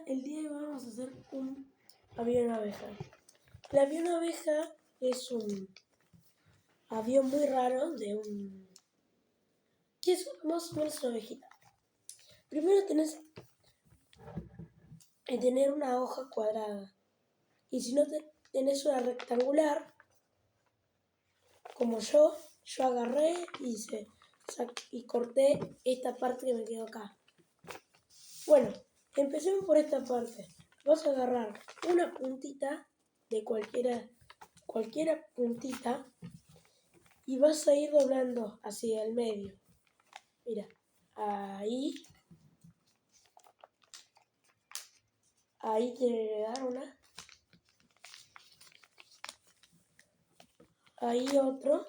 el día de hoy vamos a hacer un avión abeja. El avión abeja es un avión muy raro que es más o menos una abejita. Primero tenés que tener una hoja cuadrada. Y si no tenés una rectangular, como yo agarré y corté esta parte que me quedó acá. Bueno, empecemos por esta parte. Vas a agarrar una puntita de cualquiera puntita y vas a ir doblando hacia el medio. Mira, ahí tiene que dar una. Ahí otro.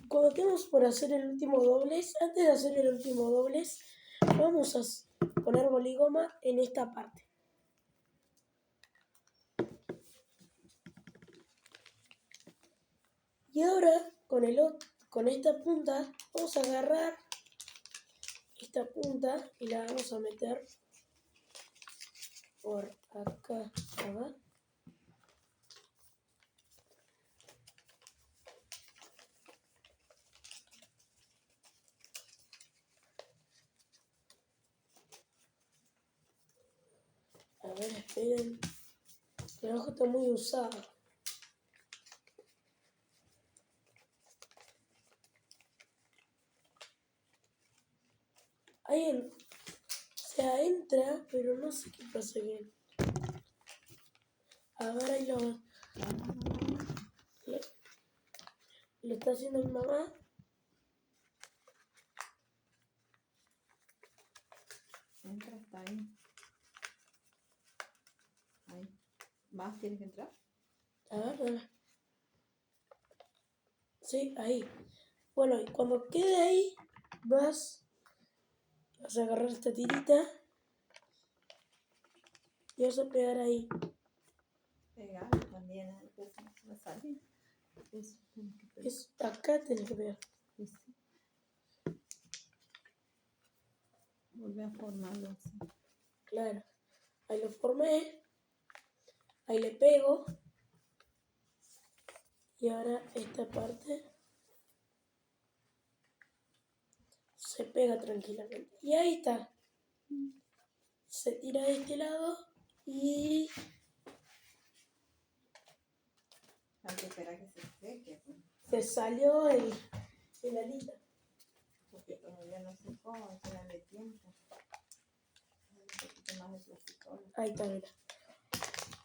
Cuando estemos por hacer el último doblez, antes de hacer el último doblez, vamos a poner boligoma en esta parte. Y ahora, con esta punta, vamos a agarrar esta punta y la vamos a meter por acá. ¿Verdad? A ver, esperen. El ojo está muy usado. Ahí se entra, pero no sé qué pasa aquí. A ver, ahí lo está haciendo mi mamá. Entra, está ahí. Ahí. ¿Más tienes que entrar? A ver. Sí, ahí. Bueno, y cuando quede ahí, vas a agarrar esta tirita y vas a pegar ahí. Pegar también, pues no sale. Acá tenés que pegar. Sí. Vuelve a formarlo así. Claro. Ahí lo formé. Ahí le pego. Y ahora esta parte se pega tranquilamente. Y ahí está. Se tira de este lado y Hay que esperar que se seque. Pues. se salió el alita. Porque todavía no se cómo, hay que darle tiempo. Un poquito más de plasticola. Ahí está, mira.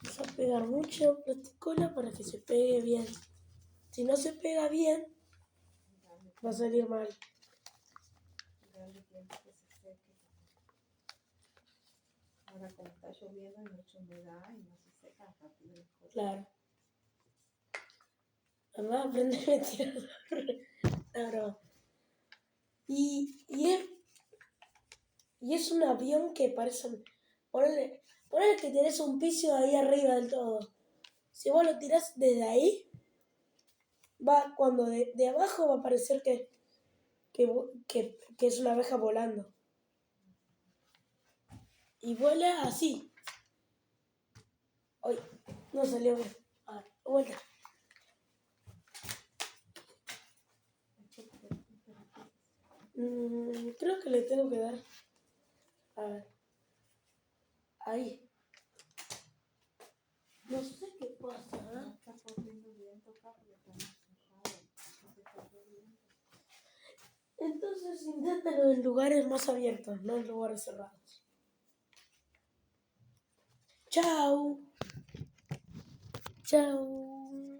Vamos a pegar mucho plasticola para que se pegue bien. Si no se pega bien, va a salir mal. Darle tiempo que se seque. Ahora como está lloviendo hay mucha humedad y no se seca rápido las cosas. Claro. Además aprender a tirar. Claro. Y es un avión que parece... Ponele que tenés un piso ahí arriba del todo. Si vos lo tirás desde ahí, cuando de abajo va a parecer que es una abeja volando. Y vuela así. Uy, no salió bien. A ver, vuelta. Creo que le tengo que dar. A ver. Ahí. No sé qué pasa, ¿eh? No está corriendo viento acá porque está más cerrado. Entonces inténtalo en lugares más abiertos, no en lugares cerrados. Chau. Chau.